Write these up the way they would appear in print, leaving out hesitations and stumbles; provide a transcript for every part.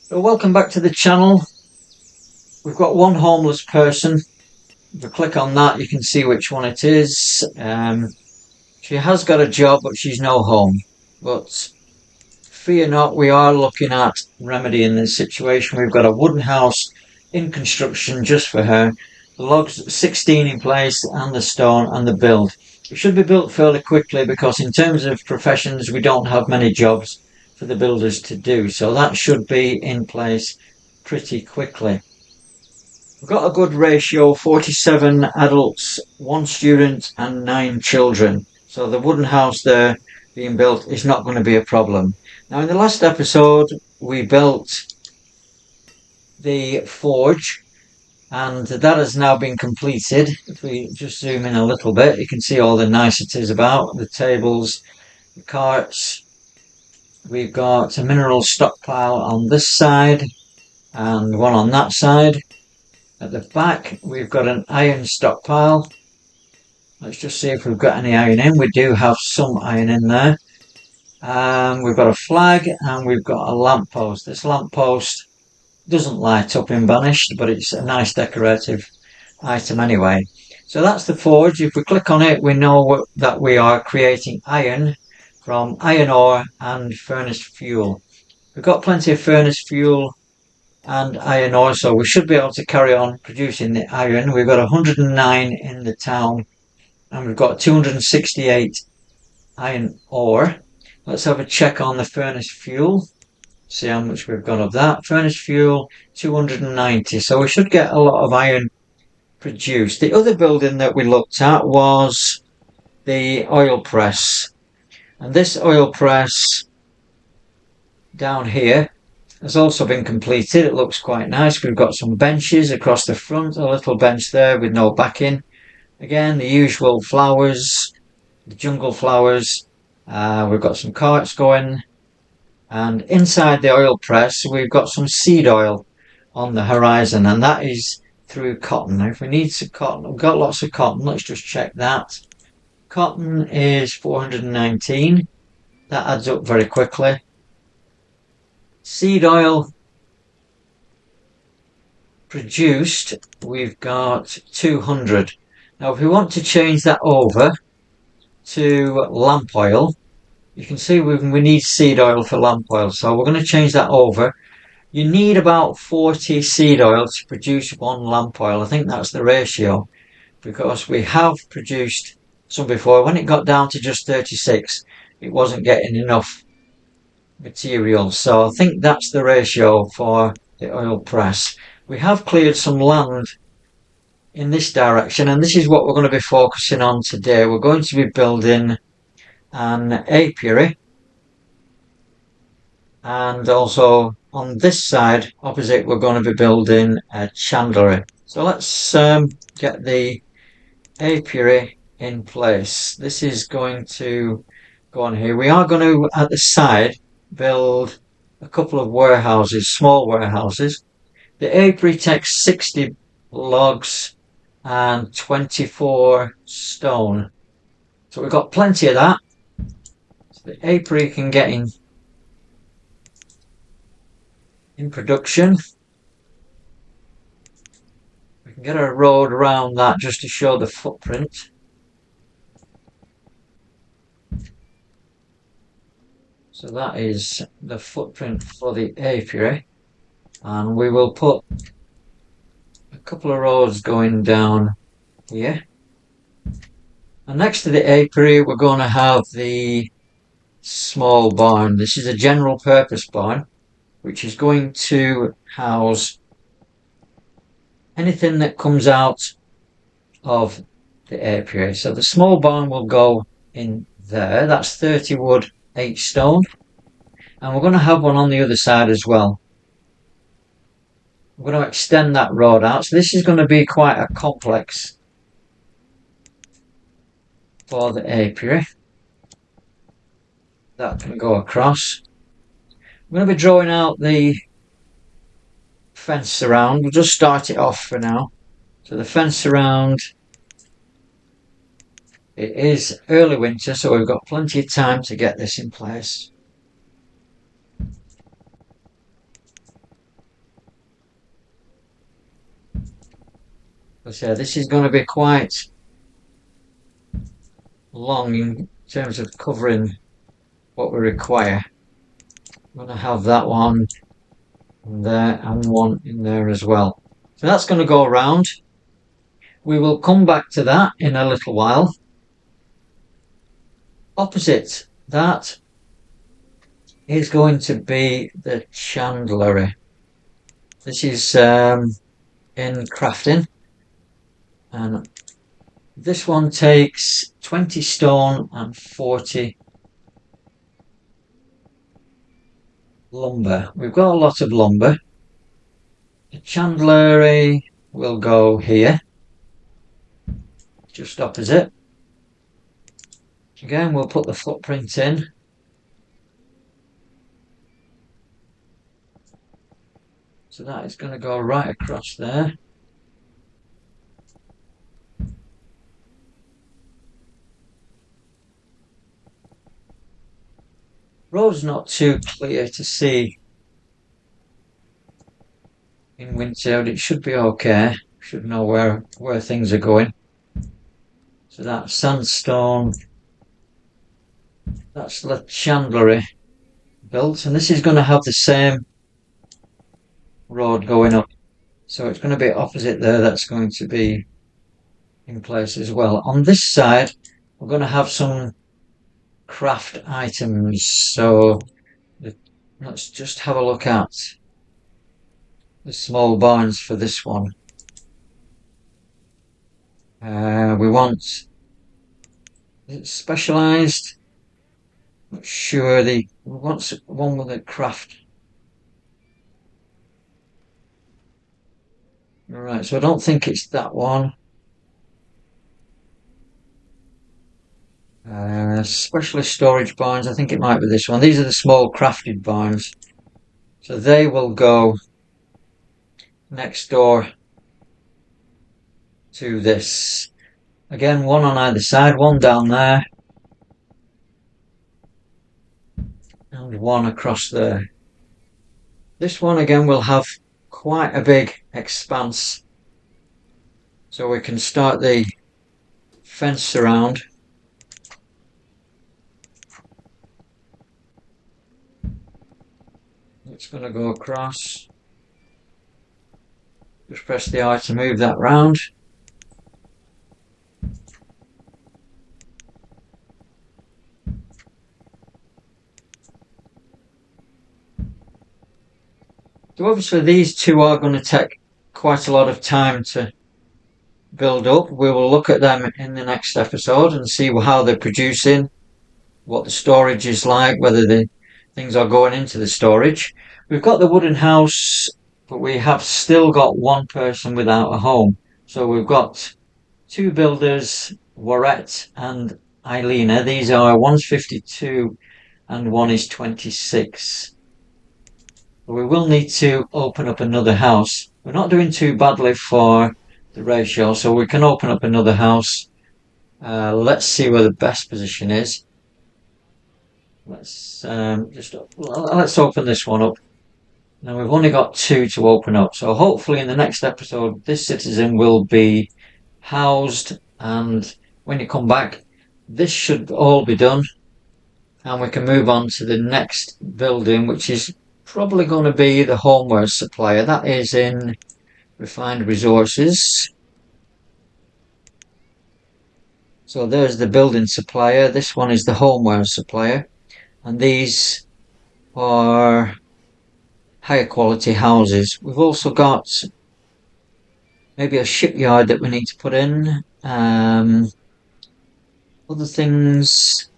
So welcome back to the channel. We've got one homeless person. If I click on that, you can see which one it is. She has got a job, but she's no home. But fear not, we are looking at remedying this situation. We've got a wooden house in construction just for her. The logs 16 in place, and the stone and the build. It should be built fairly quickly because in terms of professions, we don't have many jobs for the builders to do. So that should be in place pretty quickly. We've got a good ratio, 47 adults, 1 student and 9 children. So the wooden house there being built is not going to be a problem. Now in the last episode we built the forge and that has now been completed. If we just zoom in a little bit, you can see all the niceties about the tables, the carts. We've got a mineral stockpile on this side and one on that side. At the back we've got an iron stockpile. Let's just see if we've got any iron in. We do have some iron in there. We've got a flag and we've got a lamppost. This lamppost doesn't light up in Banished, but it's a nice decorative item anyway. So that's the forge. If we click on it, we know that we are creating iron from iron ore and furnace fuel. We've got plenty of furnace fuel and iron ore, so we should be able to carry on producing the iron. We've got 109 in the town and we've got 268 iron ore. Let's have a check on the furnace fuel, see how much we've got of that. Furnace fuel 290, so we should get a lot of iron produced. The other building that we looked at was the oil press, and this oil press down here has also been completed. It looks quite nice. We've got some benches across the front, a little bench there with no backing. Again, the usual flowers, the jungle flowers. We've got some carts going, and inside the oil press we've got some seed oil on the horizon, and that is through cotton. Now if we need some cotton, we've got lots of cotton. Let's just check that. Cotton is 419. That adds up very quickly. Seed oil produced, we've got 200. Now if we want to change that over to lamp oil, you can see we need seed oil for lamp oil, so we're going to change that over. You need about 40 seed oil to produce 1 lamp oil. I think that's the ratio, because we have produced some before. When it got down to just 36, it wasn't getting enough material, so I think that's the ratio for the oil press. We have cleared some land in this direction, and this is what we're going to be focusing on today. We're going to be building an apiary, and also on this side opposite we're going to be building a chandlery. So let's get the apiary in place. This is going to go on here. We are going to, at the side, build a couple of warehouses, small warehouses. The apiary takes 60 logs and 24 stone, so we've got plenty of that. So the apiary can get in production. We can get a road around that just to show the footprint. So that is the footprint for the apiary, and we will put a couple of roads going down here. And next to the apiary we're going to have the small barn. This is a general purpose barn which is going to house anything that comes out of the apiary. So the small barn will go in there. That's 30 wood, 8 stone, and we're going to have one on the other side as well. We're going to extend that road out, so this is going to be quite a complex for the apiary that can go across. I'm going to be drawing out the fence around. We'll just start it off for now. So the fence around, it is early winter, so we've got plenty of time to get this in place. So this is going to be quite long in terms of covering what we require. I'm going to have that one there and one in there as well. So that's going to go around. We will come back to that in a little while. Opposite that is going to be the chandlery. This is in crafting, and this one takes 20 stone and 40 lumber. We've got a lot of lumber. The chandlery will go here, just opposite. Again, we'll put the footprint in. So that is going to go right across there. Road's not too clear to see in winter, but it should be okay. Should know where things are going. So that's sandstone. That's the chandlery built, and this is going to have the same road going up. So it's going to be opposite there. That's going to be in place as well. On this side, we're going to have some craft items. So let's just have a look at the small barns for this one. We want specialized. Not sure we want one with a craft. Right, so I don't think it's that one. Specialist storage barns, I think it might be this one. These are the small crafted barns. So they will go next door to this. Again, one on either side, one down there. And one across there. This one again will have quite a big expanse. So we can start the fence around. It's going to go across. Just press the I to move that round. So obviously these two are going to take quite a lot of time to build up. We will look at them in the next episode and see how they're producing, what the storage is like, whether the things are going into the storage. We've got the wooden house, but we have still got one person without a home. So we've got two builders, Warrette and Eilina. These are, one's 52 and one is 26. We will need to open up another house. We're not doing too badly for the ratio, so we can open up another house. Let's see where the best position is. Let's open this one up. Now we've only got two to open up, so hopefully in the next episode this citizen will be housed, and when you come back this should all be done and we can move on to the next building, which is probably going to be the homeware supplier. That is in refined resources. So there's the building supplier. This one is the homeware supplier, and these are higher quality houses. We've also got maybe a shipyard that we need to put in. Other things,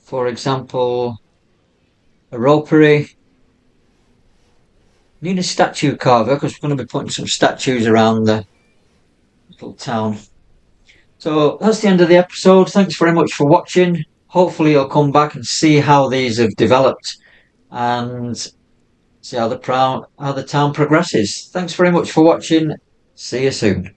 for example, a ropery. Need a statue carver because we're going to be putting some statues around the little town. So that's the end of the episode. Thanks very much for watching. Hopefully you'll come back and see how these have developed and see how the town progresses. Thanks very much for watching. See you soon.